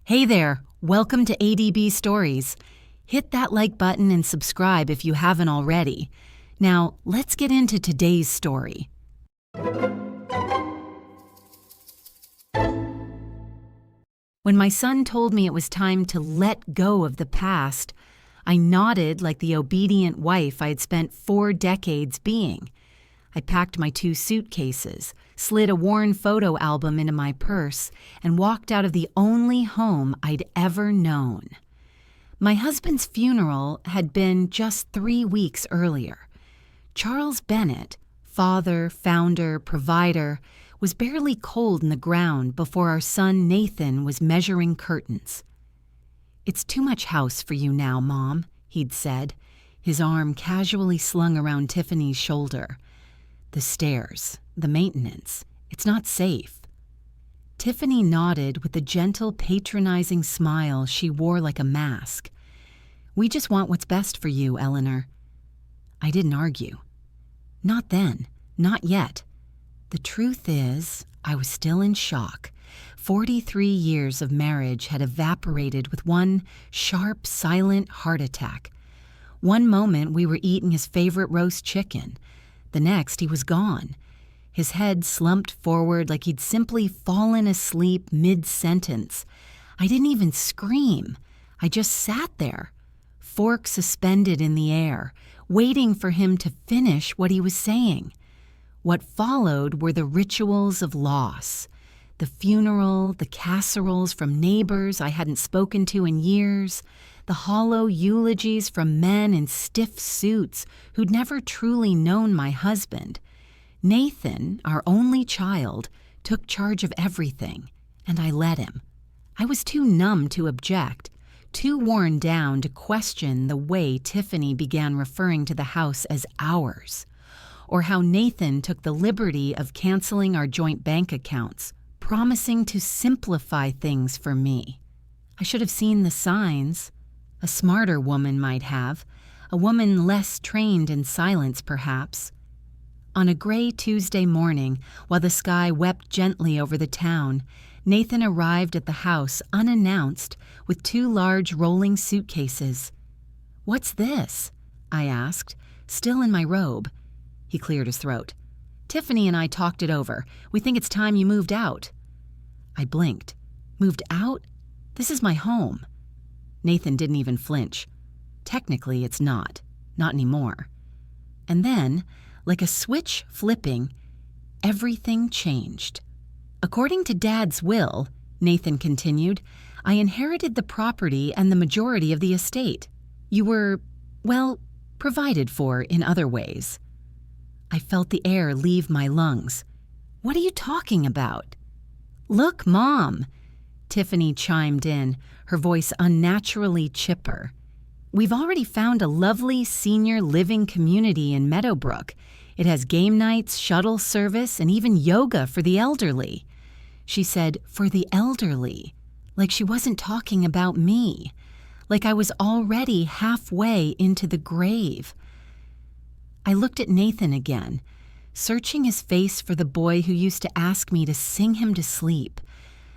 Hey there, welcome to ADB Stories. Hit that like button and subscribe if you haven't already. Now, let's get into today's story. When my son told me it was time to let go of the past, I nodded like the obedient wife I had spent 4 decades being. I packed my 2 suitcases, slid a worn photo album into my purse, and walked out of the only home I'd ever known. My husband's funeral had been just 3 weeks earlier. Charles Bennett, father, founder, provider, was barely cold in the ground before our son Nathan was measuring curtains. "It's too much house for you now, Mom," he'd said, his arm casually slung around Tiffany's shoulder. "The stairs, the maintenance, it's not safe." Tiffany nodded with the gentle, patronizing smile she wore like a mask. "We just want what's best for you, Eleanor." I didn't argue. Not then, not yet. The truth is, I was still in shock. 43 years of marriage had evaporated with one sharp, silent heart attack. One moment we were eating his favorite roast chicken. The next, he was gone. His head slumped forward like he'd simply fallen asleep mid-sentence. I didn't even scream. I just sat there, fork suspended in the air, waiting for him to finish what he was saying. What followed were the rituals of loss. The funeral, the casseroles from neighbors I hadn't spoken to in years, the hollow eulogies from men in stiff suits who'd never truly known my husband. Nathan, our only child, took charge of everything, and I let him. I was too numb to object, too worn down to question the way Tiffany began referring to the house as ours, or how Nathan took the liberty of canceling our joint bank accounts, promising to simplify things for me. I should have seen the signs. A smarter woman might have, a woman less trained in silence, perhaps. On a gray Tuesday morning, while the sky wept gently over the town, Nathan arrived at the house unannounced with 2 large rolling suitcases. "What's this?" I asked, still in my robe. He cleared his throat. "Tiffany and I talked it over. We think it's time you moved out." I blinked. "Moved out? This is my home." Nathan didn't even flinch. "Technically, it's not. Not anymore." And then, like a switch flipping, everything changed. "According to Dad's will," Nathan continued, "I inherited the property and the majority of the estate. You were, well, provided for in other ways." I felt the air leave my lungs. "What are you talking about?" "Look, Mom," Tiffany chimed in, her voice unnaturally chipper. "We've already found a lovely senior living community in Meadowbrook. It has game nights, shuttle service, and even yoga for the elderly." She said, "for the elderly," like she wasn't talking about me, like I was already halfway into the grave. I looked at Nathan again, searching his face for the boy who used to ask me to sing him to sleep,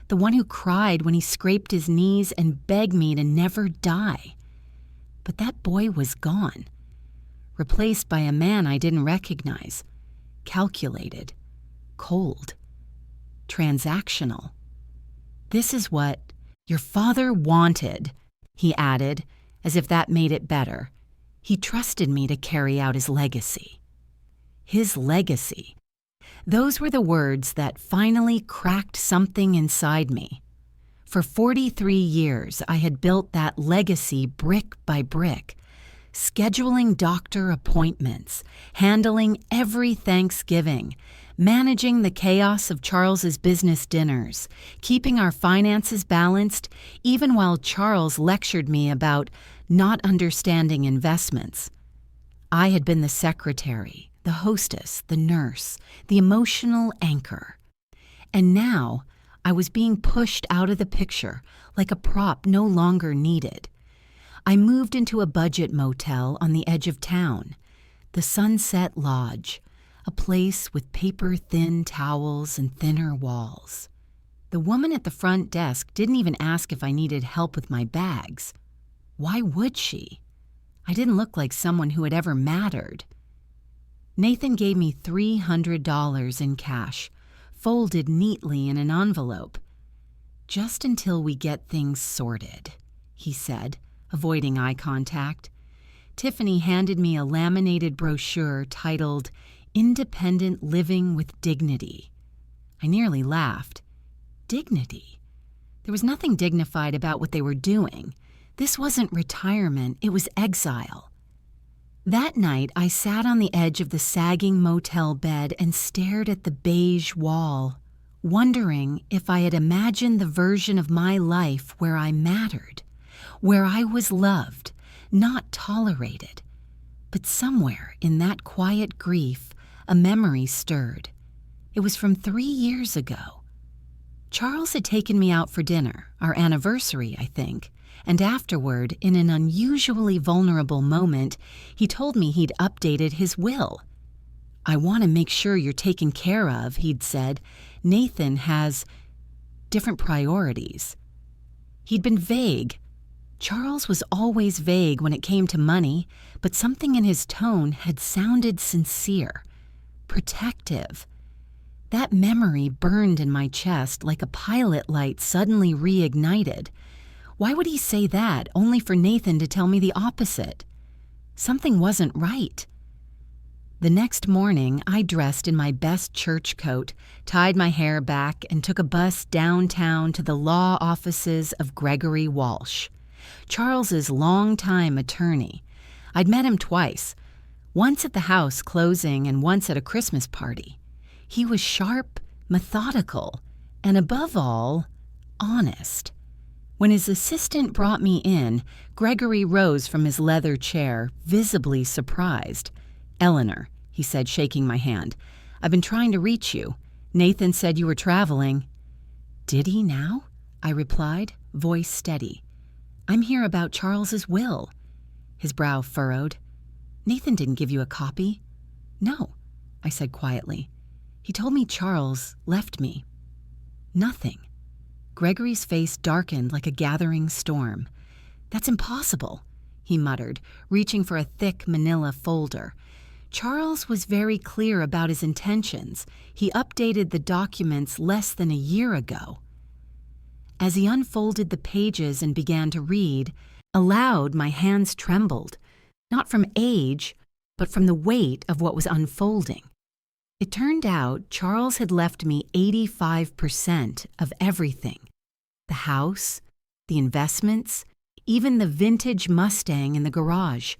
the one who cried when he scraped his knees and begged me to never die. But that boy was gone, replaced by a man I didn't recognize, calculated, cold, transactional. "This is what your father wanted," he added, as if that made it better. He trusted me to carry out his legacy. His legacy. Those were the words that finally cracked something inside me. For 43 years, I had built that legacy brick by brick, scheduling doctor appointments, handling every Thanksgiving, managing the chaos of Charles's business dinners, keeping our finances balanced, even while Charles lectured me about not understanding investments. I had been the secretary, the hostess, the nurse, the emotional anchor. And now I was being pushed out of the picture like a prop no longer needed. I moved into a budget motel on the edge of town, the Sunset Lodge, a place with paper-thin towels and thinner walls. The woman at the front desk didn't even ask if I needed help with my bags. Why would she? I didn't look like someone who had ever mattered. Nathan gave me $300 in cash, folded neatly in an envelope. "Just until we get things sorted," he said, avoiding eye contact. Tiffany handed me a laminated brochure titled Independent Living with Dignity. I nearly laughed. Dignity? There was nothing dignified about what they were doing. This wasn't retirement, it was exile. That night, I sat on the edge of the sagging motel bed and stared at the beige wall, wondering if I had imagined the version of my life where I mattered, where I was loved, not tolerated. But somewhere in that quiet grief, a memory stirred. It was from 3 years ago. Charles had taken me out for dinner, our anniversary, I think, and afterward, in an unusually vulnerable moment, he told me he'd updated his will. "I want to make sure you're taken care of," he'd said. "Nathan has different priorities." He'd been vague. Charles was always vague when it came to money, but something in his tone had sounded sincere, protective. That memory burned in my chest like a pilot light suddenly reignited. Why would he say that, only for Nathan to tell me the opposite? Something wasn't right. The next morning, I dressed in my best church coat, tied my hair back, and took a bus downtown to the law offices of Gregory Walsh, Charles's longtime attorney. I'd met him twice, once at the house closing and once at a Christmas party. He was sharp, methodical, and above all, honest. When his assistant brought me in, Gregory rose from his leather chair, visibly surprised. "Eleanor," he said, shaking my hand, "I've been trying to reach you. Nathan said you were traveling." "Did he now?" I replied, voice steady. "I'm here about Charles's will." His brow furrowed. "Nathan didn't give you a copy?" "No," I said quietly. "He told me Charles left me." "Nothing." Gregory's face darkened like a gathering storm. "That's impossible," he muttered, reaching for a thick manila folder. "Charles was very clear about his intentions. He updated the documents less than a year ago." As he unfolded the pages and began to read, aloud my hands trembled, not from age, but from the weight of what was unfolding. It turned out Charles had left me 85% of everything. The house, the investments, even the vintage Mustang in the garage.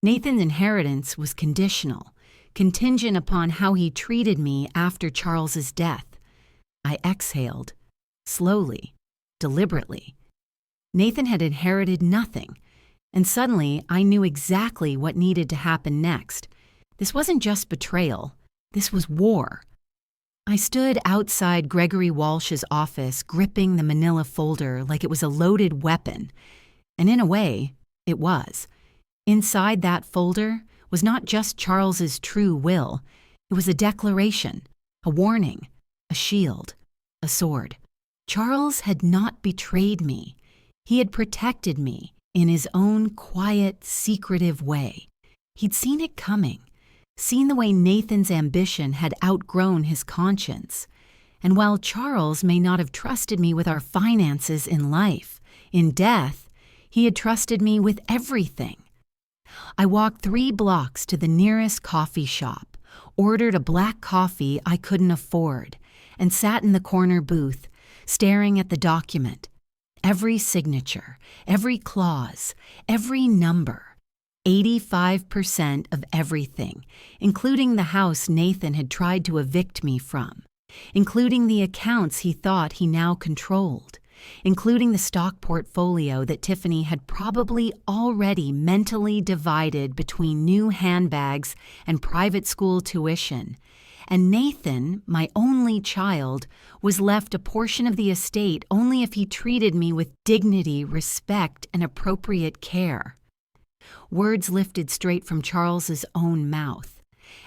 Nathan's inheritance was conditional, contingent upon how he treated me after Charles's death. I exhaled, slowly, deliberately. Nathan had inherited nothing, and suddenly I knew exactly what needed to happen next. This wasn't just betrayal. This was war. I stood outside Gregory Walsh's office, gripping the manila folder like it was a loaded weapon. And in a way, it was. Inside that folder was not just Charles's true will. It was a declaration, a warning, a shield, a sword. Charles had not betrayed me. He had protected me in his own quiet, secretive way. He'd seen it coming. Seen the way Nathan's ambition had outgrown his conscience. And while Charles may not have trusted me with our finances in life, in death, he had trusted me with everything. I walked 3 blocks to the nearest coffee shop, ordered a black coffee I couldn't afford, and sat in the corner booth, staring at the document. Every signature, every clause, every number. 85% of everything, including the house Nathan had tried to evict me from, including the accounts he thought he now controlled, including the stock portfolio that Tiffany had probably already mentally divided between new handbags and private school tuition. And Nathan, my only child, was left a portion of the estate only if he treated me with dignity, respect, and appropriate care. Words lifted straight from Charles's own mouth.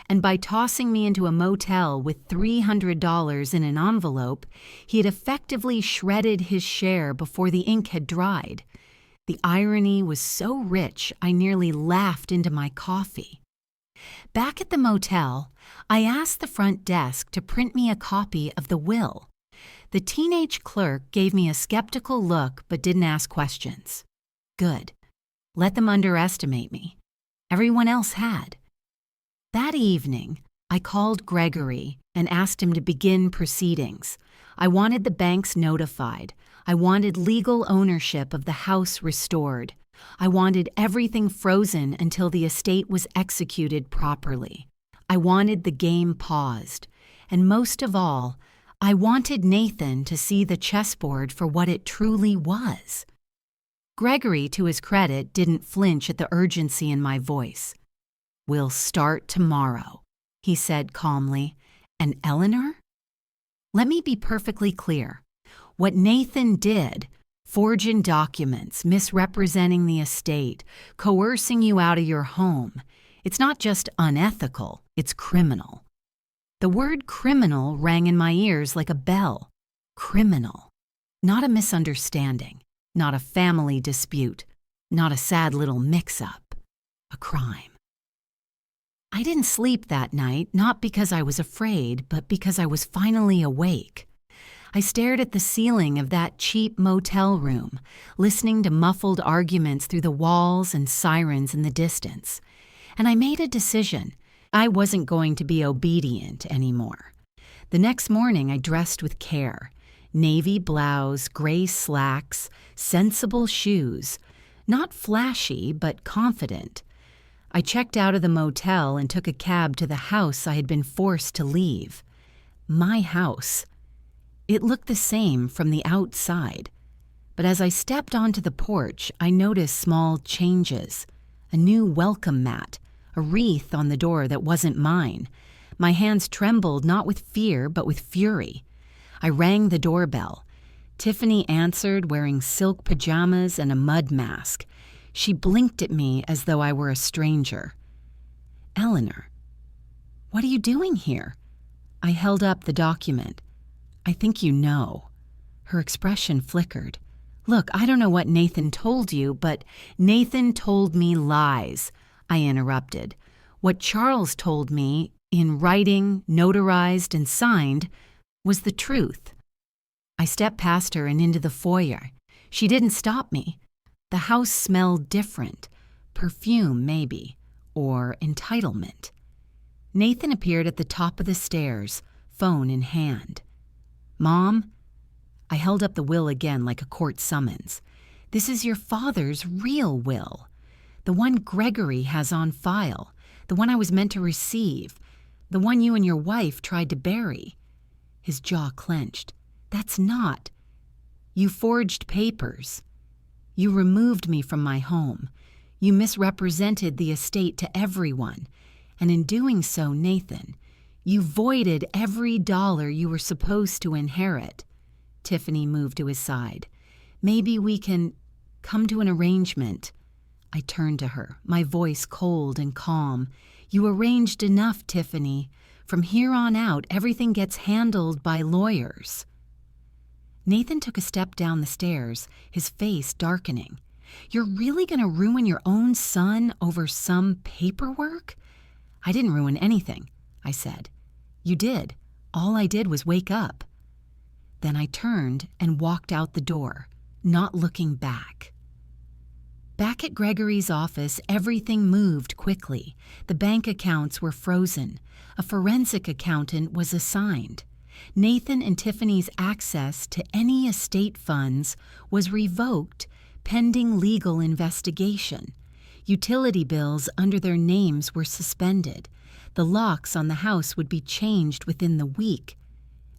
and by tossing me into a motel with $300 in an envelope, he had effectively shredded his share before the ink had dried. The irony was so rich I nearly laughed into my coffee. Back at the motel, I asked the front desk to print me a copy of the will. The teenage clerk gave me a skeptical look but didn't ask questions. Good. Let them underestimate me. Everyone else had. That evening, I called Gregory and asked him to begin proceedings. I wanted the banks notified. I wanted legal ownership of the house restored. I wanted everything frozen until the estate was executed properly. I wanted the game paused. And most of all, I wanted Nathan to see the chessboard for what it truly was. Gregory, to his credit, didn't flinch at the urgency in my voice. "We'll start tomorrow," he said calmly. "And Eleanor?" Let me be perfectly clear. What Nathan did, forging documents, misrepresenting the estate, coercing you out of your home, it's not just unethical, it's criminal. The word criminal rang in my ears like a bell. Criminal. Not a misunderstanding, not a family dispute, not a sad little mix-up. A crime. I didn't sleep that night, not because I was afraid, but because I was finally awake. I stared at the ceiling of that cheap motel room, listening to muffled arguments through the walls and sirens in the distance. And I made a decision. I wasn't going to be obedient anymore. The next morning, I dressed with care. Navy blouse, gray slacks, sensible shoes. Not flashy, but confident. I checked out of the motel and took a cab to the house I had been forced to leave. My house. It looked the same from the outside. But as I stepped onto the porch, I noticed small changes. A new welcome mat, a wreath on the door that wasn't mine. My hands trembled not with fear, but with fury. I rang the doorbell. Tiffany answered wearing silk pajamas and a mud mask. She blinked at me as though I were a stranger. "Eleanor, what are you doing here?" I held up the document. "I think you know." Her expression flickered. "Look, I don't know what Nathan told you, but—" "Nathan told me lies," I interrupted. "What Charles told me, in writing, notarized, and signed, was the truth." I stepped past her and into the foyer. She didn't stop me. The house smelled different. Perfume, maybe. Or entitlement. Nathan appeared at the top of the stairs, phone in hand. "Mom?" I held up the will again like a court summons. "This is your father's real will. The one Gregory has on file. The one I was meant to receive. The one you and your wife tried to bury." His jaw clenched. "That's not. You forged papers. You removed me from my home. You misrepresented the estate to everyone. And in doing so, Nathan, you voided every dollar you were supposed to inherit." Tiffany moved to his side. "Maybe we can come to an arrangement." I turned to her, my voice cold and calm. "You arranged enough, Tiffany. From here on out, everything gets handled by lawyers." Nathan took a step down the stairs, his face darkening. "You're really going to ruin your own son over some paperwork?" "I didn't ruin anything," I said. "You did. All I did was wake up." Then I turned and walked out the door, not looking back. Back at Gregory's office, everything moved quickly. The bank accounts were frozen. A forensic accountant was assigned. Nathan and Tiffany's access to any estate funds was revoked pending legal investigation. Utility bills under their names were suspended. The locks on the house would be changed within the week.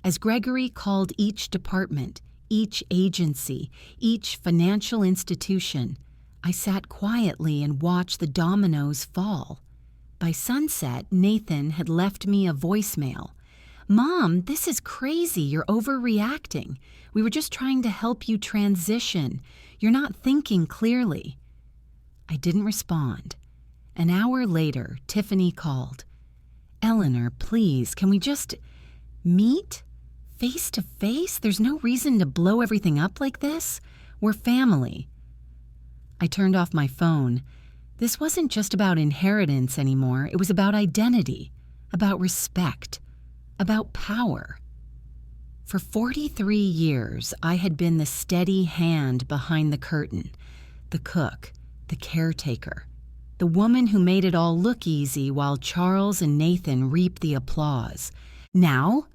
As Gregory called each department, each agency, each financial institution, I sat quietly and watched the dominoes fall. By sunset, Nathan had left me a voicemail. "Mom, this is crazy. You're overreacting. We were just trying to help you transition. You're not thinking clearly." I didn't respond. An hour later, Tiffany called. Eleanor, please, can we just meet? Face to face? There's no reason to blow everything up like this. We're family. I turned off my phone. This wasn't just about inheritance anymore. It was about identity, about respect, about power. For 43 years, I had been the steady hand behind the curtain, the cook, the caretaker, the woman who made it all look easy while Charles and Nathan reaped the applause. Now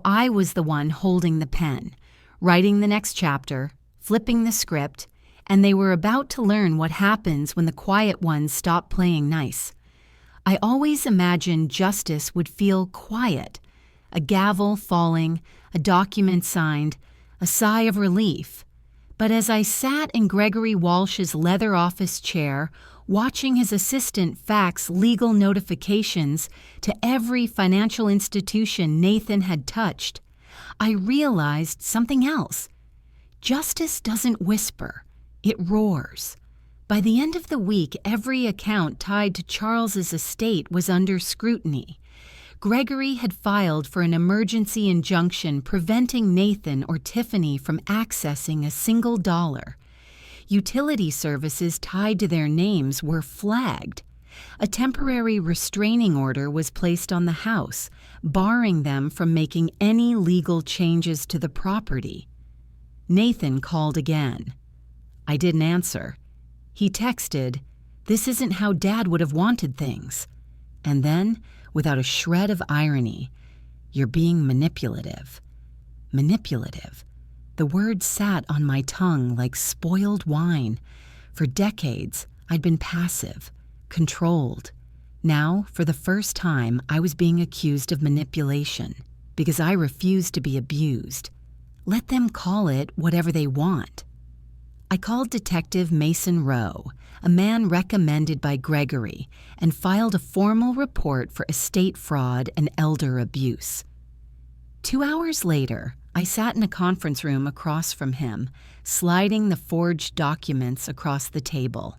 I was the one holding the pen, writing the next chapter, flipping the script, and they were about to learn what happens when the quiet ones stop playing nice. I always imagined justice would feel quiet, a gavel falling, a document signed, a sigh of relief. But as I sat in Gregory Walsh's leather office chair, watching his assistant fax legal notifications to every financial institution Nathan had touched, I realized something else. Justice doesn't whisper, it roars. By the end of the week, every account tied to Charles's estate was under scrutiny. Gregory had filed for an emergency injunction preventing Nathan or Tiffany from accessing a single dollar. Utility services tied to their names were flagged. A temporary restraining order was placed on the house, barring them from making any legal changes to the property. Nathan called again. I didn't answer. He texted, "This isn't how Dad would have wanted things." And then, without a shred of irony, "You're being manipulative." Manipulative. The word sat on my tongue like spoiled wine. For decades, I'd been passive, controlled. Now, for the first time, I was being accused of manipulation because I refused to be abused. Let them call it whatever they want. I called Detective Mason Rowe, a man recommended by Gregory, and filed a formal report for estate fraud and elder abuse. 2 hours later, I sat in a conference room across from him, sliding the forged documents across the table.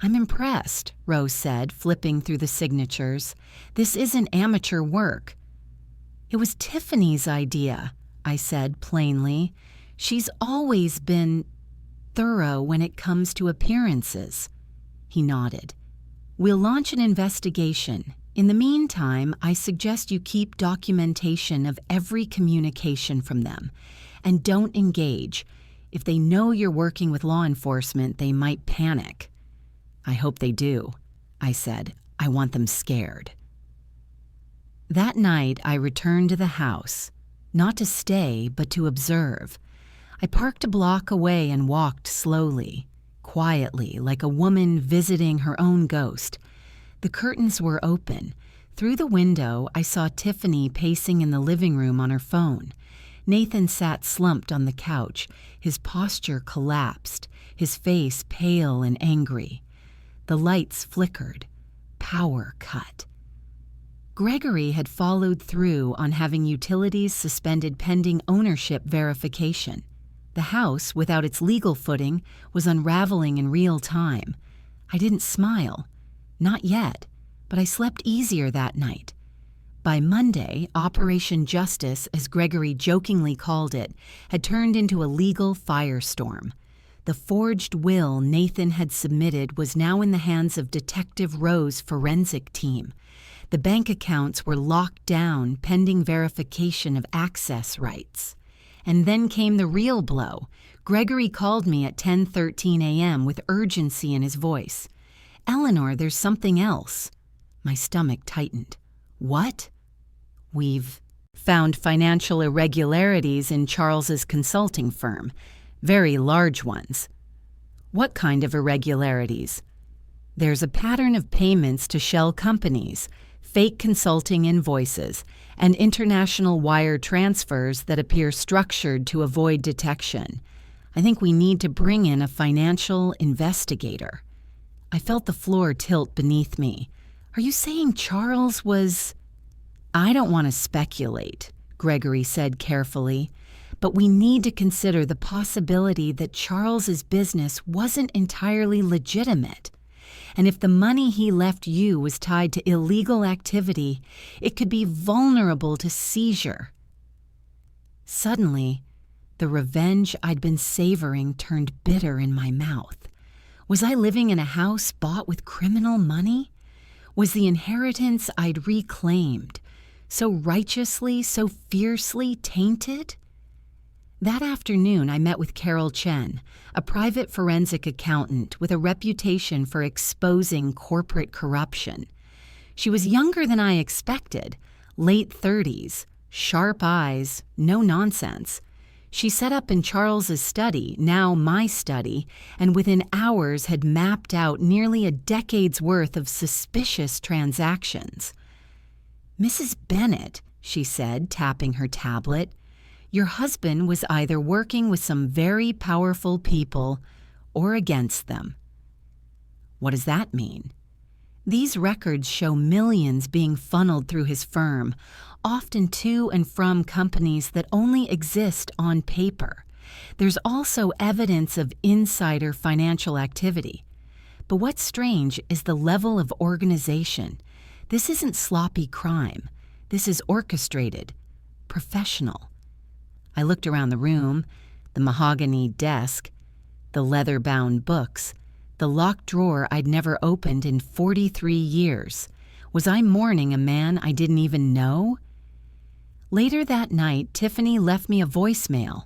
"I'm impressed," Rowe said, flipping through the signatures. "This isn't amateur work." "It was Tiffany's idea," I said plainly. "She's always been thorough when it comes to appearances." He nodded. "We'll launch an investigation. In the meantime, I suggest you keep documentation of every communication from them. And don't engage. If they know you're working with law enforcement, they might panic." "I hope they do," I said. "I want them scared." That night, I returned to the house, not to stay, but to observe. I parked a block away and walked slowly, quietly, like a woman visiting her own ghost. The curtains were open. Through the window, I saw Tiffany pacing in the living room on her phone. Nathan sat slumped on the couch, his posture collapsed, his face pale and angry. The lights flickered. Power cut. Gregory had followed through on having utilities suspended pending ownership verification. The house, without its legal footing, was unraveling in real time. I didn't smile. Not yet, but I slept easier that night. By Monday, Operation Justice, as Gregory jokingly called it, had turned into a legal firestorm. The forged will Nathan had submitted was now in the hands of Detective Rowe's forensic team. The bank accounts were locked down pending verification of access rights. And then came the real blow. Gregory called me at 10:13 a.m. with urgency in his voice. "Eleanor, there's something else." My stomach tightened. "What?" "We've found financial irregularities in Charles's consulting firm. Very large ones." "What kind of irregularities?" "There's a pattern of payments to shell companies, fake consulting invoices, and international wire transfers that appear structured to avoid detection. I think we need to bring in a financial investigator." I felt the floor tilt beneath me. "Are you saying Charles was—" "I don't want to speculate," Gregory said carefully, "but we need to consider the possibility that Charles's business wasn't entirely legitimate. And if the money he left you was tied to illegal activity, it could be vulnerable to seizure. Suddenly, the revenge I'd been savoring turned bitter in my mouth. Was I living in a house bought with criminal money? Was the inheritance I'd reclaimed so righteously, so fiercely tainted? That afternoon, I met with Carol Chen, a private forensic accountant with a reputation for exposing corporate corruption. She was younger than I expected, late 30s, sharp eyes, no nonsense. She set up in Charles's study, now my study, and within hours had mapped out nearly a decade's worth of suspicious transactions. "Mrs. Bennett," she said, tapping her tablet, "your husband was either working with some very powerful people or against them." What does that mean? These records show millions being funneled through his firm, often to and from companies that only exist on paper. There's also evidence of insider financial activity. But what's strange is the level of organization. This isn't sloppy crime. This is orchestrated, professional. I looked around the room, the mahogany desk, the leather-bound books, the locked drawer I'd never opened in 43 years. Was I mourning a man I didn't even know? Later that night, Tiffany left me a voicemail.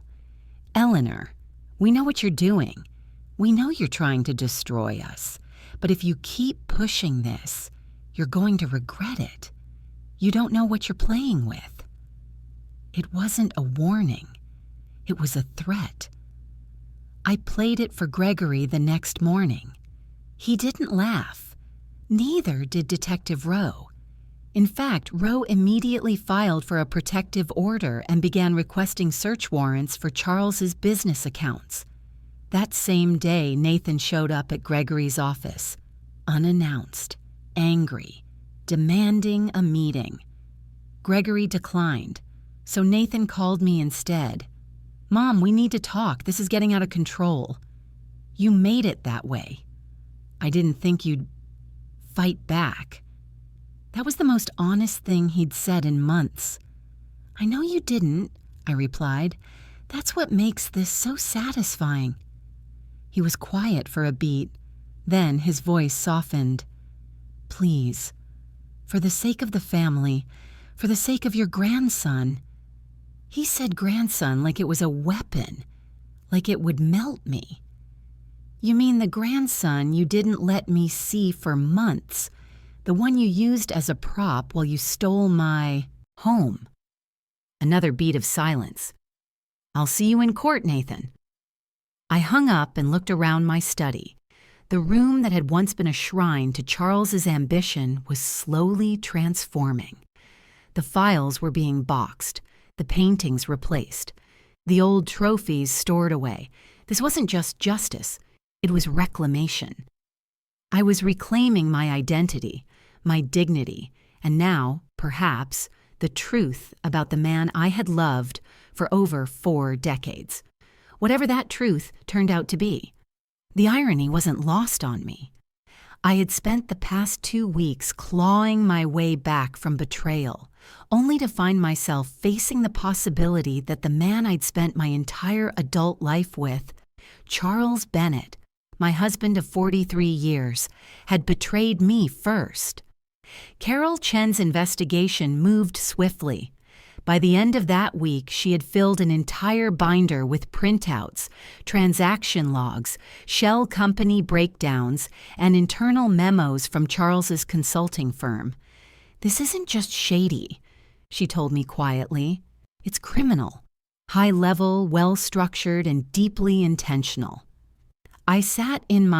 "Eleanor, we know what you're doing. We know you're trying to destroy us. But if you keep pushing this, you're going to regret it. You don't know what you're playing with." It wasn't a warning. It was a threat. I played it for Gregory the next morning. He didn't laugh. Neither did Detective Rowe. In fact, Rowe immediately filed for a protective order and began requesting search warrants for Charles's business accounts. That same day, Nathan showed up at Gregory's office, unannounced, angry, demanding a meeting. Gregory declined, so Nathan called me instead. "Mom, we need to talk. This is getting out of control." "You made it that way." "I didn't think you'd fight back." That was the most honest thing he'd said in months. "I know you didn't," I replied. "That's what makes this so satisfying." He was quiet for a beat. Then his voice softened. "Please, for the sake of the family, for the sake of your grandson." He said grandson like it was a weapon, like it would melt me. "You mean the grandson you didn't let me see for months, the one you used as a prop while you stole my home?" Another beat of silence. "I'll see you in court, Nathan." I hung up and looked around my study. The room that had once been a shrine to Charles's ambition was slowly transforming. The files were being boxed, the paintings replaced, the old trophies stored away. This wasn't just justice, it was reclamation. I was reclaiming my identity, my dignity, and now, perhaps, the truth about the man I had loved for over 4 decades. Whatever that truth turned out to be. The irony wasn't lost on me. I had spent the past 2 weeks clawing my way back from betrayal, only to find myself facing the possibility that the man I'd spent my entire adult life with, Charles Bennett, my husband of 43 years, had betrayed me first. Carol Chen's investigation moved swiftly. By the end of that week, she had filled an entire binder with printouts, transaction logs, shell company breakdowns, and internal memos from Charles's consulting firm. "This isn't just shady," she told me quietly. "It's criminal, high-level, well-structured, and deeply intentional." I sat in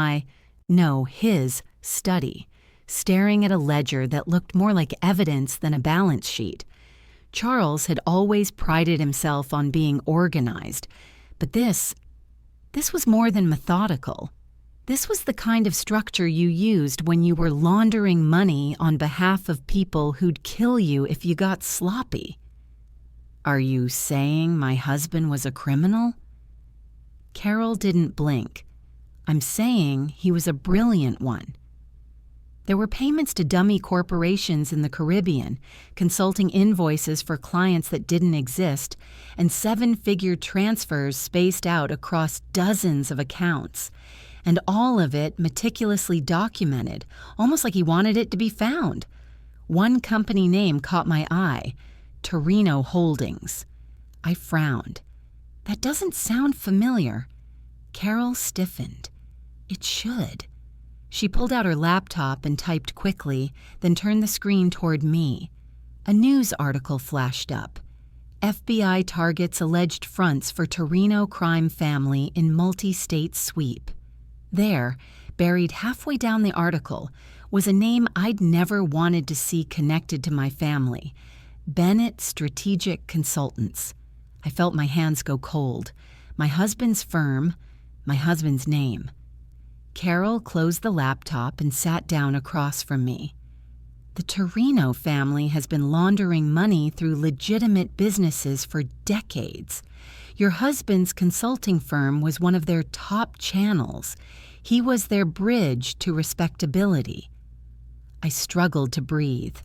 his study, staring at a ledger that looked more like evidence than a balance sheet. Charles had always prided himself on being organized, but this was more than methodical. This was the kind of structure you used when you were laundering money on behalf of people who'd kill you if you got sloppy. "Are you saying my husband was a criminal?" Carol didn't blink. "I'm saying he was a brilliant one. There were payments to dummy corporations in the Caribbean, consulting invoices for clients that didn't exist, and seven-figure transfers spaced out across dozens of accounts. And all of it meticulously documented, almost like he wanted it to be found. One company name caught my eye, Torino Holdings. I frowned. That doesn't sound familiar. Carol stiffened. It should. She pulled out her laptop and typed quickly, then turned the screen toward me. A news article flashed up. FBI targets alleged fronts for Torino crime family in multi-state sweep. There, buried halfway down the article, was a name I'd never wanted to see connected to my family. Bennett Strategic Consultants. I felt my hands go cold. My husband's firm, my husband's name. Carol closed the laptop and sat down across from me. The Torino family has been laundering money through legitimate businesses for decades. Your husband's consulting firm was one of their top channels. He was their bridge to respectability. I struggled to breathe.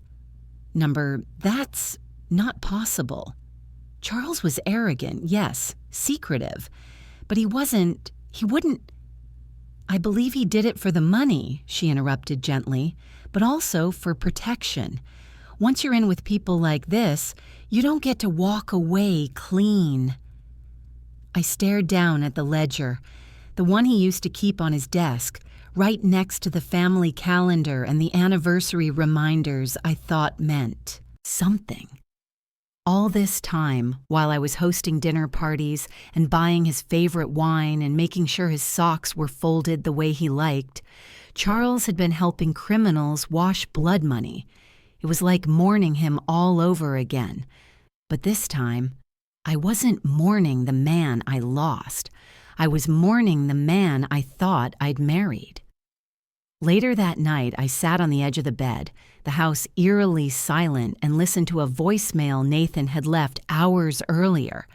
That's not possible. Charles was arrogant, yes, secretive, but he wouldn't. I believe he did it for the money, she interrupted gently, but also for protection. Once you're in with people like this, you don't get to walk away clean. I stared down at the ledger, the one he used to keep on his desk, right next to the family calendar and the anniversary reminders I thought meant something. All this time, while I was hosting dinner parties and buying his favorite wine and making sure his socks were folded the way he liked, Charles had been helping criminals wash blood money. It was like mourning him all over again. But this time, I wasn't mourning the man I lost. I was mourning the man I thought I'd married. Later that night, I sat on the edge of the bed, the house eerily silent, and listened to a voicemail Nathan had left hours earlier.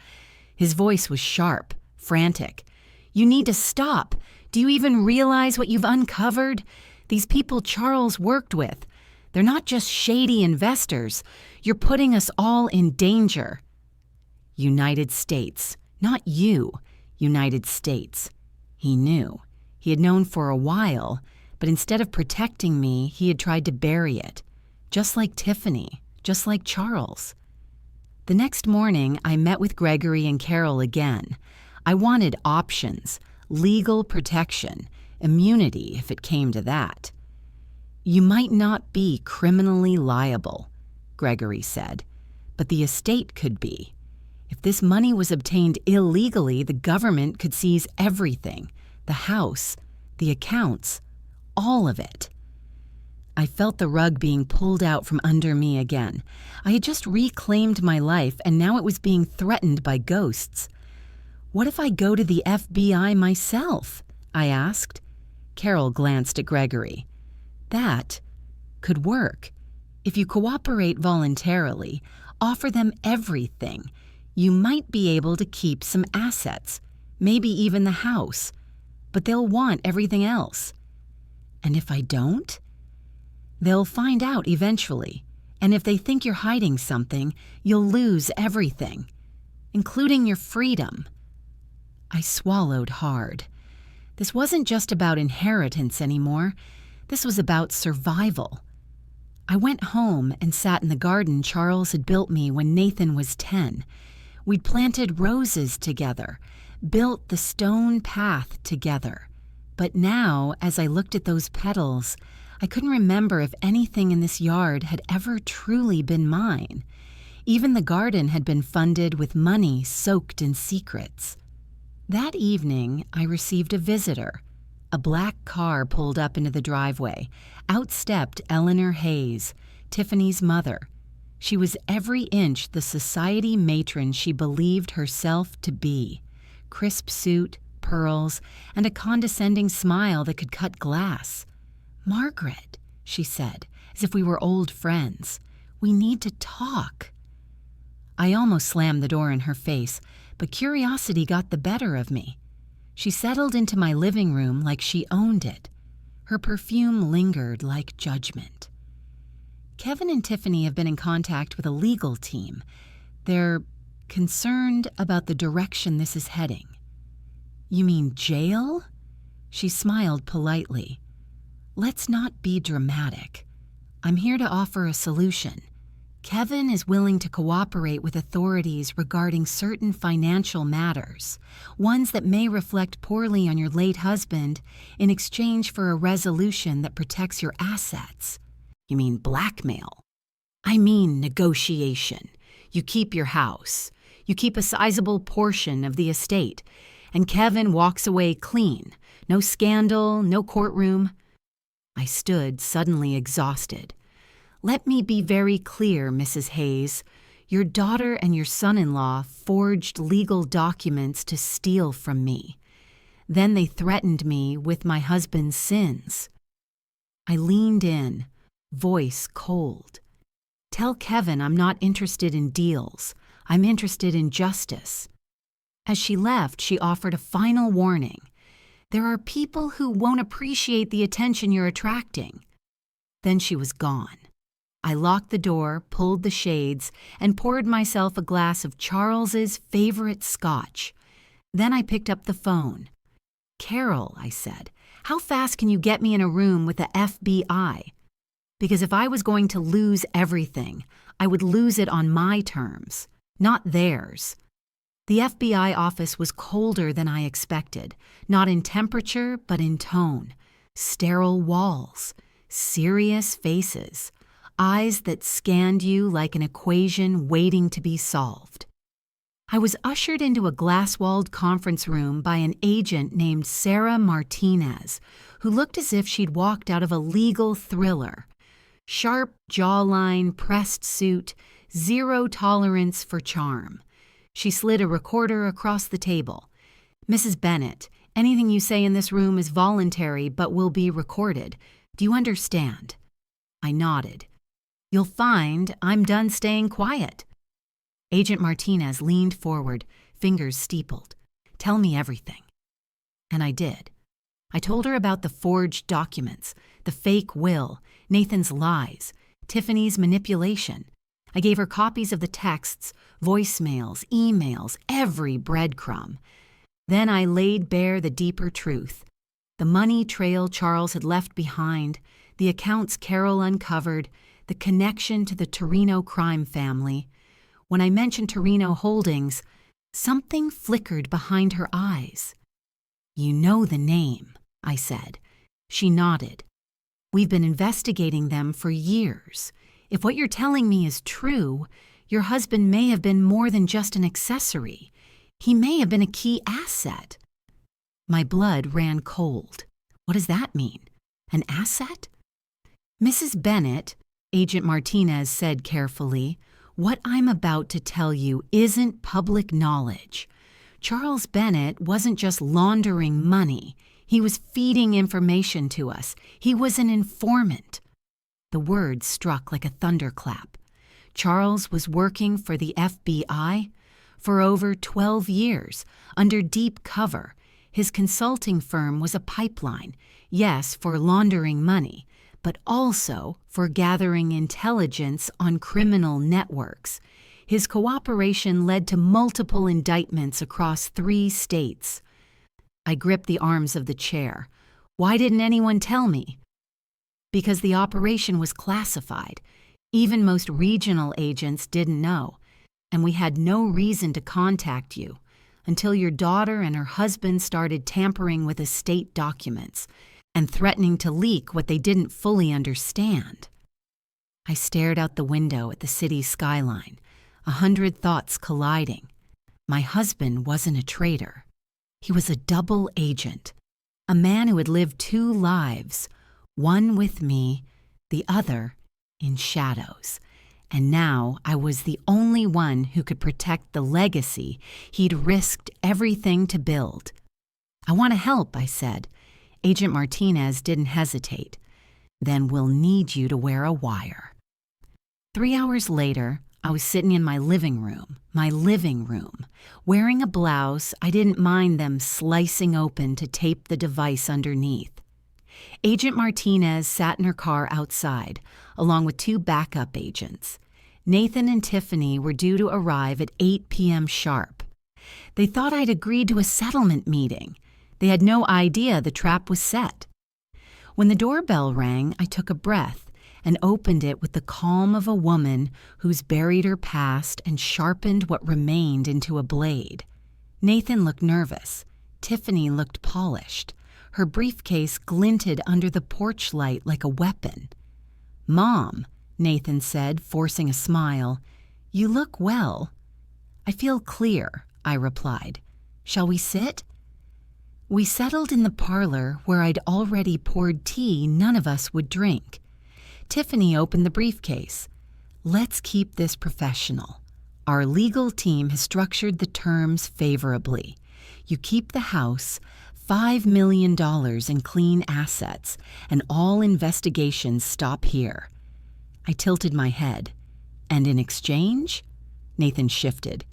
His voice was sharp, frantic. "You need to stop. Do you even realize what you've uncovered? These people Charles worked with, they're not just shady investors. You're putting us all in danger." United States, not you, United States. He knew. He had known for a while, but instead of protecting me, he had tried to bury it. Just like Tiffany, just like Charles. The next morning, I met with Gregory and Carol again. I wanted options, legal protection, immunity if it came to that. "You might not be criminally liable," Gregory said, "but the estate could be. If this money was obtained illegally, the government could seize everything, the house, the accounts, all of it." I felt the rug being pulled out from under me again. I had just reclaimed my life, and now it was being threatened by ghosts. "What if I go to the FBI myself?" I asked. Carol glanced at Gregory. "That could work. If you cooperate voluntarily, offer them everything, you might be able to keep some assets, maybe even the house, but they'll want everything else. And if I don't? They'll find out eventually, and if they think you're hiding something, you'll lose everything, including your freedom." I swallowed hard. This wasn't just about inheritance anymore. This was about survival. I went home and sat in the garden Charles had built me when Nathan was 10. We'd planted roses together, built the stone path together. But now, as I looked at those petals, I couldn't remember if anything in this yard had ever truly been mine. Even the garden had been funded with money soaked in secrets. That evening, I received a visitor. A black car pulled up into the driveway. Out stepped Eleanor Hayes, Tiffany's mother. She was every inch the society matron she believed herself to be. Crisp suit, pearls, and a condescending smile that could cut glass. "Margaret," she said, as if we were old friends, "we need to talk." I almost slammed the door in her face, but curiosity got the better of me. She settled into my living room like she owned it. Her perfume lingered like judgment. Kevin and Tiffany have been in contact with a legal team. They're concerned about the direction this is heading. You mean jail? She smiled politely. Let's not be dramatic. I'm here to offer a solution. Kevin is willing to cooperate with authorities regarding certain financial matters, ones that may reflect poorly on your late husband, in exchange for a resolution that protects your assets. You mean blackmail? I mean negotiation. You keep your house. You keep a sizable portion of the estate, and Kevin walks away clean. No scandal, no courtroom. I stood, suddenly exhausted. Let me be very clear, Mrs. Hayes. Your daughter and your son-in-law forged legal documents to steal from me. Then they threatened me with my husband's sins. I leaned in, voice cold. Tell Kevin I'm not interested in deals. I'm interested in justice. As she left, she offered a final warning. There are people who won't appreciate the attention you're attracting. Then she was gone. I locked the door, pulled the shades, and poured myself a glass of Charles's favorite scotch. Then I picked up the phone. Carol, I said, how fast can you get me in a room with the FBI? Because if I was going to lose everything, I would lose it on my terms, not theirs. The FBI office was colder than I expected, not in temperature, but in tone. Sterile walls, serious faces, eyes that scanned you like an equation waiting to be solved. I was ushered into a glass-walled conference room by an agent named Sarah Martinez, who looked as if she'd walked out of a legal thriller. Sharp jawline, pressed suit, zero tolerance for charm. She slid a recorder across the table. Mrs. Bennett, anything you say in this room is voluntary but will be recorded. Do you understand? I nodded. You'll find I'm done staying quiet. Agent Martinez leaned forward, fingers steepled. Tell me everything. And I did. I told her about the forged documents, the fake will, Nathan's lies, Tiffany's manipulation. I gave her copies of the texts, voicemails, emails, every breadcrumb. Then I laid bare the deeper truth. The money trail Charles had left behind, the accounts Carol uncovered, the connection to the Torino crime family. When I mentioned Torino Holdings, something flickered behind her eyes. You know the name, I said. She nodded. We've been investigating them for years. If what you're telling me is true, your husband may have been more than just an accessory. He may have been a key asset. My blood ran cold. What does that mean? An asset? Mrs. Bennett, Agent Martinez said carefully, what I'm about to tell you isn't public knowledge. Charles Bennett wasn't just laundering money. He was feeding information to us. He was an informant. The words struck like a thunderclap. Charles was working for the FBI for over 12 years, under deep cover. His consulting firm was a pipeline, yes, for laundering money, but also for gathering intelligence on criminal networks. His cooperation led to multiple indictments across 3 states. I gripped the arms of the chair. Why didn't anyone tell me? Because the operation was classified. Even most regional agents didn't know, and we had no reason to contact you until your daughter and her husband started tampering with estate documents and threatening to leak what they didn't fully understand. I stared out the window at the city skyline, 100 thoughts colliding. My husband wasn't a traitor. He was a double agent, a man who had lived 2 lives, one with me, the other in shadows. And now I was the only one who could protect the legacy he'd risked everything to build. I want to help, I said. Agent Martinez didn't hesitate. Then we'll need you to wear a wire. 3 hours later, I was sitting in my living room, wearing a blouse I didn't mind them slicing open to tape the device underneath. Agent Martinez sat in her car outside, along with 2 backup agents. Nathan and Tiffany were due to arrive at 8 p.m. sharp. They thought I'd agreed to a settlement meeting. They had no idea the trap was set. When the doorbell rang, I took a breath and opened it with the calm of a woman who's buried her past and sharpened what remained into a blade. Nathan looked nervous. Tiffany looked polished. Her briefcase glinted under the porch light like a weapon. "Mom," Nathan said, forcing a smile, "you look well." "I feel clear," I replied. "Shall we sit?" We settled in the parlor where I'd already poured tea none of us would drink. Tiffany opened the briefcase. "Let's keep this professional. Our legal team has structured the terms favorably. You keep the house, $5 million in clean assets, and all investigations stop here." I tilted my head. "And in exchange?" Nathan shifted.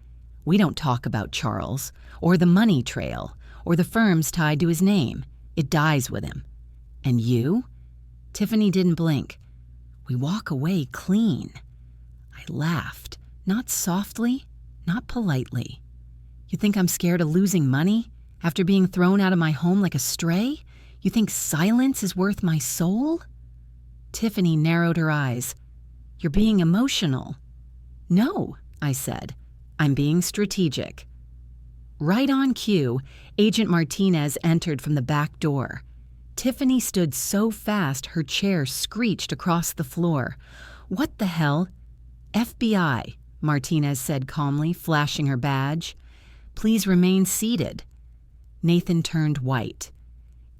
"We don't talk about Charles, or the money trail, or the firms tied to his name. It dies with him." "And you?" Tiffany didn't blink. "We walk away clean." I laughed, not softly, not politely. "You think I'm scared of losing money? After being thrown out of my home like a stray? You think silence is worth my soul?" Tiffany narrowed her eyes. "You're being emotional." "No," I said. "I'm being strategic." Right on cue, Agent Martinez entered from the back door. Tiffany stood so fast her chair screeched across the floor. "What the hell?" "FBI," Martinez said calmly, flashing her badge. "Please remain seated." Nathan turned white.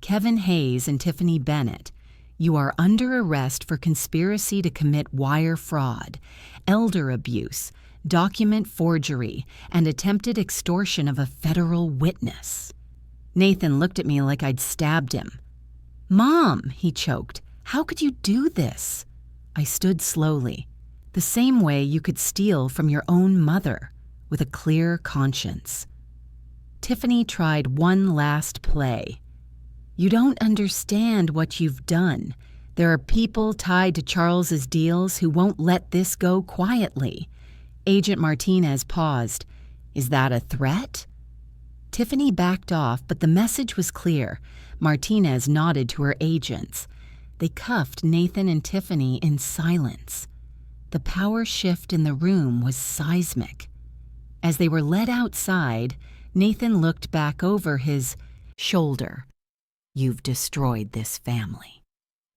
"Kevin Hayes and Tiffany Bennett, you are under arrest for conspiracy to commit wire fraud, elder abuse, document forgery, and attempted extortion of a federal witness." Nathan looked at me like I'd stabbed him. "Mom," he choked, "how could you do this?" I stood slowly, the same way you could steal from your own mother, with a clear conscience. Tiffany tried one last play. "You don't understand what you've done. There are people tied to Charles's deals who won't let this go quietly." Agent Martinez paused. "Is that a threat?" Tiffany backed off, but the message was clear. Martinez nodded to her agents. They cuffed Nathan and Tiffany in silence. The power shift in the room was seismic. As they were led outside, Nathan looked back over his shoulder. "You've destroyed this family."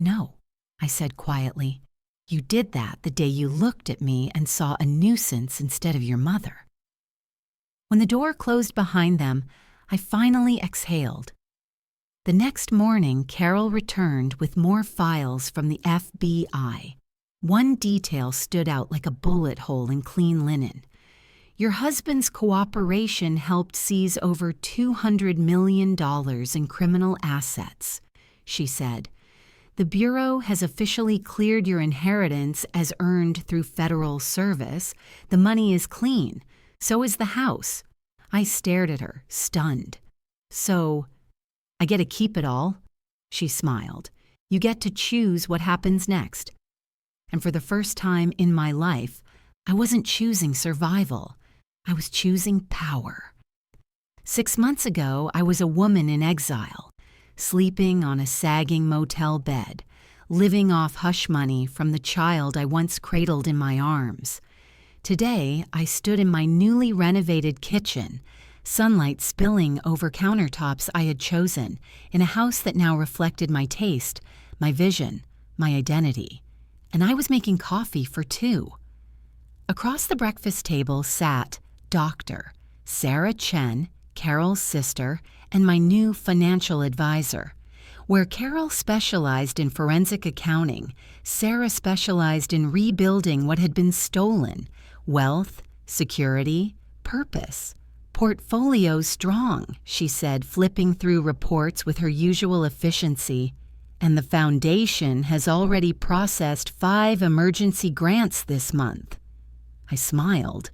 "No," I said quietly. "You did that the day you looked at me and saw a nuisance instead of your mother." When the door closed behind them, I finally exhaled. The next morning, Carol returned with more files from the FBI. One detail stood out like a bullet hole in clean linen. "Your husband's cooperation helped seize over $200 million in criminal assets," she said. "The Bureau has officially cleared your inheritance as earned through federal service. The money is clean. So is the house." I stared at her, stunned. "So, I get to keep it all?" She smiled. "You get to choose what happens next." And for the first time in my life, I wasn't choosing survival. I was choosing power. 6 months ago, I was a woman in exile, sleeping on a sagging motel bed, living off hush money from the child I once cradled in my arms. Today, I stood in my newly renovated kitchen, sunlight spilling over countertops I had chosen, in a house that now reflected my taste, my vision, my identity. And I was making coffee for 2. Across the breakfast table sat Dr. Sarah Chen, Carol's sister, and my new financial advisor. Where Carol specialized in forensic accounting, Sarah specialized in rebuilding what had been stolen: wealth, security, purpose. "Portfolio strong," she said, flipping through reports with her usual efficiency. "And the foundation has already processed 5 emergency grants this month." I smiled.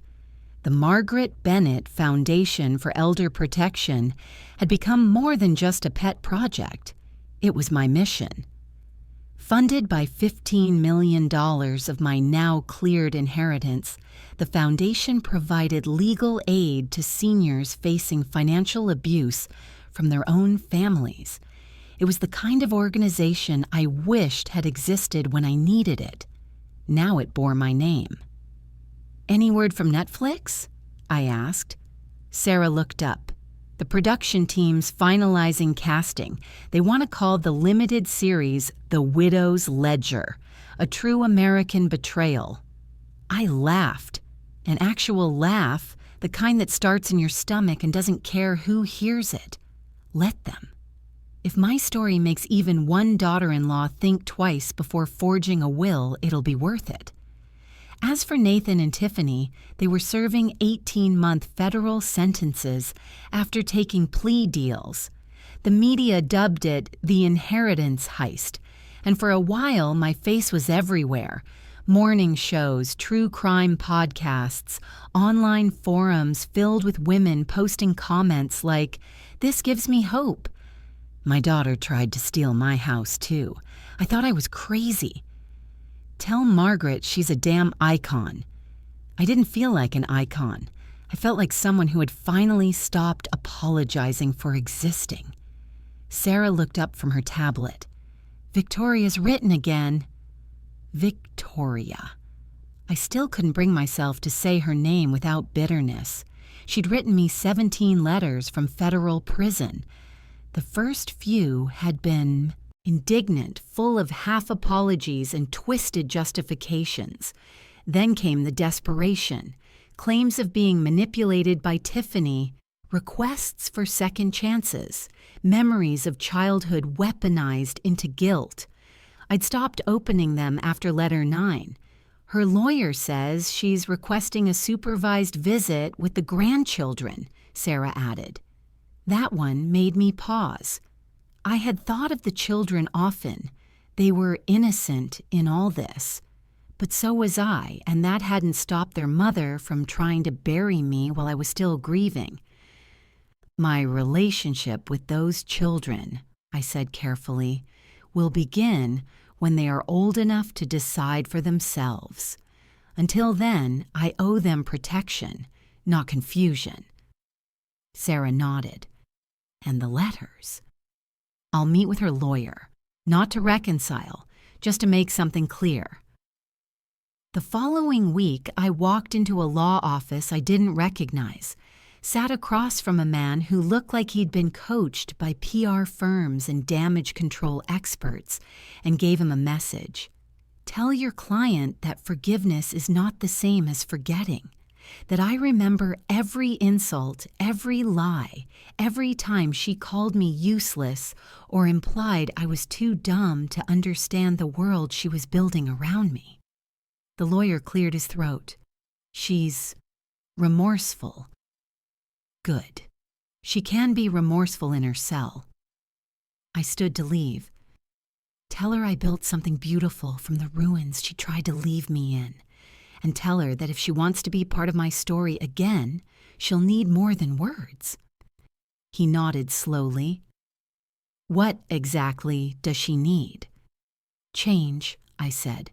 The Margaret Bennett Foundation for Elder Protection had become more than just a pet project. It was my mission. Funded by $15 million of my now-cleared inheritance, the foundation provided legal aid to seniors facing financial abuse from their own families. It was the kind of organization I wished had existed when I needed it. Now it bore my name. "Any word from Netflix?" I asked. Sarah looked up. "The production team's finalizing casting. They want to call the limited series The Widow's Ledger, a true American betrayal." I laughed. An actual laugh, the kind that starts in your stomach and doesn't care who hears it. Let them. If my story makes even one daughter-in-law think twice before forging a will, it'll be worth it. As for Nathan and Tiffany, they were serving 18-month federal sentences after taking plea deals. The media dubbed it the inheritance heist, and for a while my face was everywhere. Morning shows, true crime podcasts, online forums filled with women posting comments like, "This gives me hope." My daughter tried to steal my house, too. I thought I was crazy. "Tell Margaret she's a damn icon." I didn't feel like an icon. I felt like someone who had finally stopped apologizing for existing. Sarah looked up from her tablet. "Victoria's written again." Victoria. I still couldn't bring myself to say her name without bitterness. She'd written me 17 letters from federal prison. The first few had been indignant, full of half apologies and twisted justifications. Then came the desperation, claims of being manipulated by Tiffany, requests for second chances, memories of childhood weaponized into guilt. I'd stopped opening them after letter 9. Her lawyer says she's requesting a supervised visit with the grandchildren, Sarah added. That one made me pause. I had thought of the children often. They were innocent in all this. But so was I, and that hadn't stopped their mother from trying to bury me while I was still grieving. "My relationship with those children," I said carefully, "will begin when they are old enough to decide for themselves. Until then, I owe them protection, not confusion." Sarah nodded. "And the letters?" "I'll meet with her lawyer, not to reconcile, just to make something clear." The following week, I walked into a law office I didn't recognize, sat across from a man who looked like he'd been coached by PR firms and damage control experts, and gave him a message. "Tell your client that forgiveness is not the same as forgetting. That I remember every insult, every lie, every time she called me useless or implied I was too dumb to understand the world she was building around me." The lawyer cleared his throat. "She's remorseful." "Good. She can be remorseful in her cell." I stood to leave. "Tell her I built something beautiful from the ruins she tried to leave me in. And tell her that if she wants to be part of my story again, she'll need more than words." He nodded slowly. "What exactly does she need?" "Change," I said.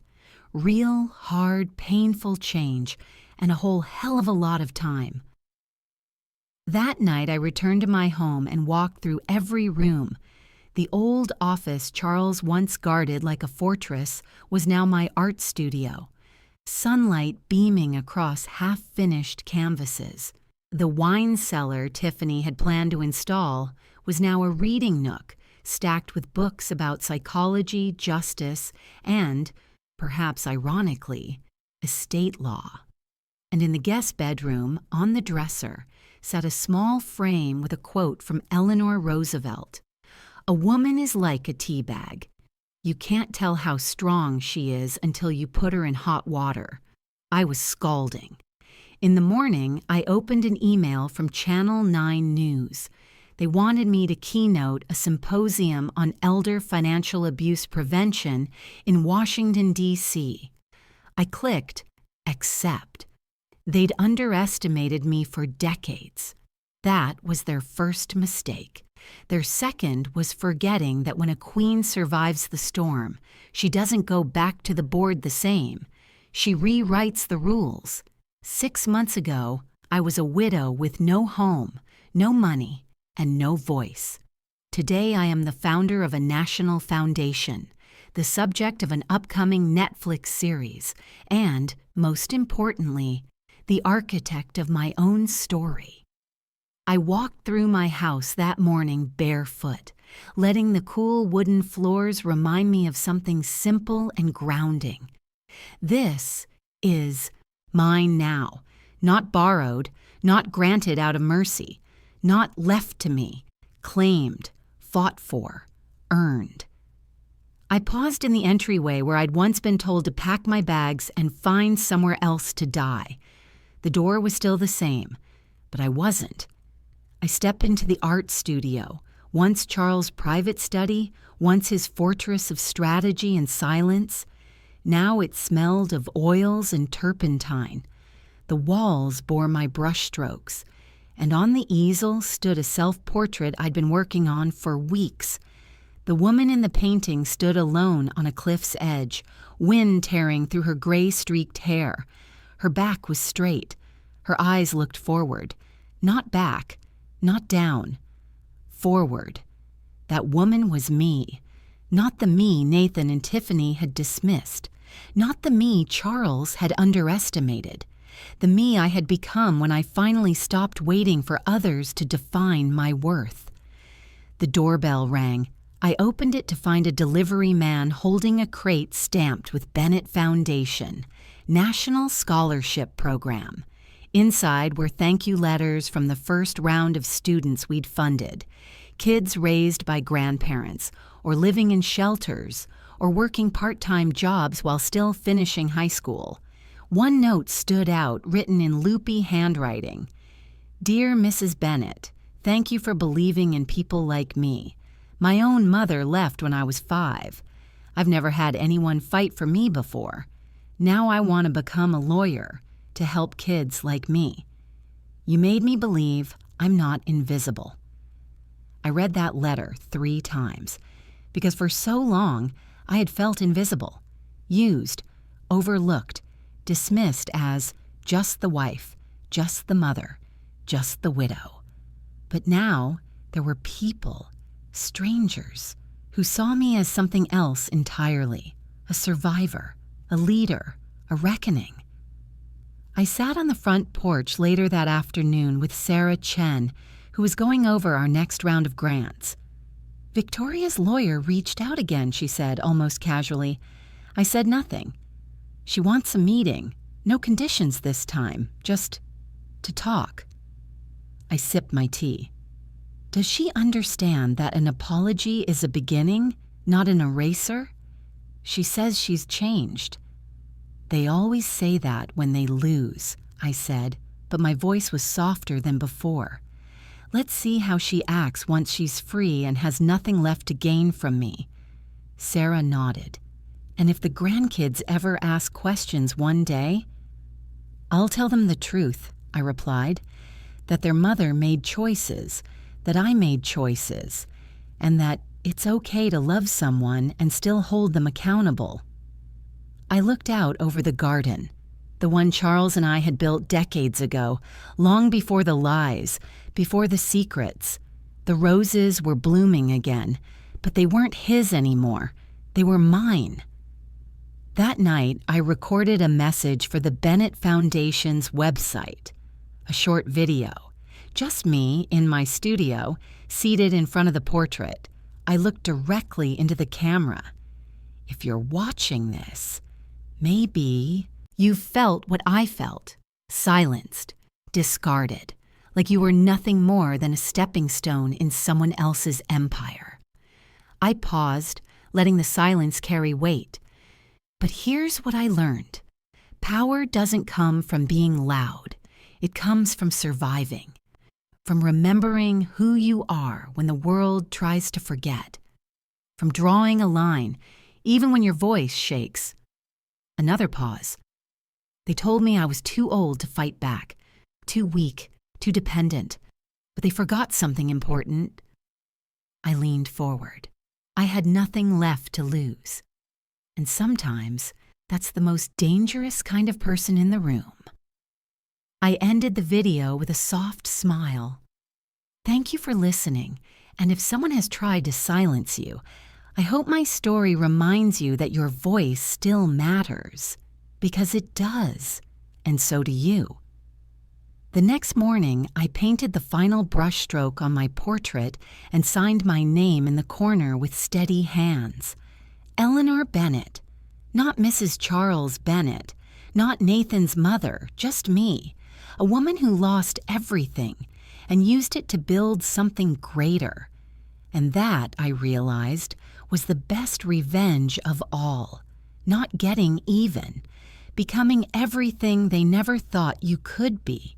"Real, hard, painful change, and a whole hell of a lot of time." That night I returned to my home and walked through every room. The old office Charles once guarded like a fortress was now my art studio. Sunlight beaming across half-finished canvases. The wine cellar Tiffany had planned to install was now a reading nook, stacked with books about psychology, justice, and, perhaps ironically, estate law. And in the guest bedroom, on the dresser, sat a small frame with a quote from Eleanor Roosevelt. "A woman is like a tea bag. You can't tell how strong she is until you put her in hot water." I was scalding. In the morning, I opened an email from Channel 9 News. They wanted me to keynote a symposium on elder financial abuse prevention in Washington, D.C. I clicked accept. They'd underestimated me for decades. That was their first mistake. Their second was forgetting that when a queen survives the storm, she doesn't go back to the board the same. She rewrites the rules. 6 months ago, I was a widow with no home, no money, and no voice. Today I am the founder of a national foundation, the subject of an upcoming Netflix series, and, most importantly, the architect of my own story. I walked through my house that morning barefoot, letting the cool wooden floors remind me of something simple and grounding. This is mine now, not borrowed, not granted out of mercy, not left to me, claimed, fought for, earned. I paused in the entryway where I'd once been told to pack my bags and find somewhere else to die. The door was still the same, but I wasn't. I stepped into the art studio, once Charles' private study, once his fortress of strategy and silence. Now it smelled of oils and turpentine. The walls bore my brushstrokes, and on the easel stood a self-portrait I'd been working on for weeks. The woman in the painting stood alone on a cliff's edge, wind tearing through her gray-streaked hair. Her back was straight. Her eyes looked forward, not back, not down, forward. That woman was me, not the me Nathan and Tiffany had dismissed, not the me Charles had underestimated, the me I had become when I finally stopped waiting for others to define my worth. The doorbell rang. I opened it to find a delivery man holding a crate stamped with Bennett Foundation, National Scholarship Program. Inside were thank you letters from the first round of students we'd funded, kids raised by grandparents, or living in shelters, or working part-time jobs while still finishing high school. One note stood out, written in loopy handwriting. Dear Mrs. Bennett, thank you for believing in people like me. My own mother left when I was 5. I've never had anyone fight for me before. Now I want to become a lawyer to help kids like me. You made me believe I'm not invisible. I read that letter 3 times because for so long I had felt invisible, used, overlooked, dismissed as just the wife, just the mother, just the widow. But now there were people, strangers, who saw me as something else entirely, a survivor, a leader, a reckoning. I sat on the front porch later that afternoon with Sarah Chen, who was going over our next round of grants. Victoria's lawyer reached out again, she said, almost casually. I said nothing. She wants a meeting. No conditions this time, just to talk. I sipped my tea. Does she understand that an apology is a beginning, not an eraser? She says she's changed. They always say that when they lose, I said, but my voice was softer than before. Let's see how she acts once she's free and has nothing left to gain from me. Sarah nodded. And if the grandkids ever ask questions one day, I'll tell them the truth, I replied, that their mother made choices, that I made choices, and that it's okay to love someone and still hold them accountable. I looked out over the garden, the one Charles and I had built decades ago, long before the lies, before the secrets. The roses were blooming again, but they weren't his anymore. They were mine. That night, I recorded a message for the Bennett Foundation's website, a short video. Just me in my studio, seated in front of the portrait. I looked directly into the camera. If you're watching this, maybe you felt what I felt, silenced, discarded, like you were nothing more than a stepping stone in someone else's empire. I paused, letting the silence carry weight. But here's what I learned. Power doesn't come from being loud. It comes from surviving, from remembering who you are when the world tries to forget, from drawing a line, even when your voice shakes. Another pause. They told me I was too old to fight back, too weak, too dependent, but they forgot something important. I leaned forward. I had nothing left to lose. And sometimes, that's the most dangerous kind of person in the room. I ended the video with a soft smile. Thank you for listening, and if someone has tried to silence you, I hope my story reminds you that your voice still matters, because it does, and so do you. The next morning, I painted the final brushstroke on my portrait and signed my name in the corner with steady hands. Eleanor Bennett. Not Mrs. Charles Bennett, not Nathan's mother, just me, a woman who lost everything and used it to build something greater. And that, I realized, was the best revenge of all. Not getting even, becoming everything they never thought you could be.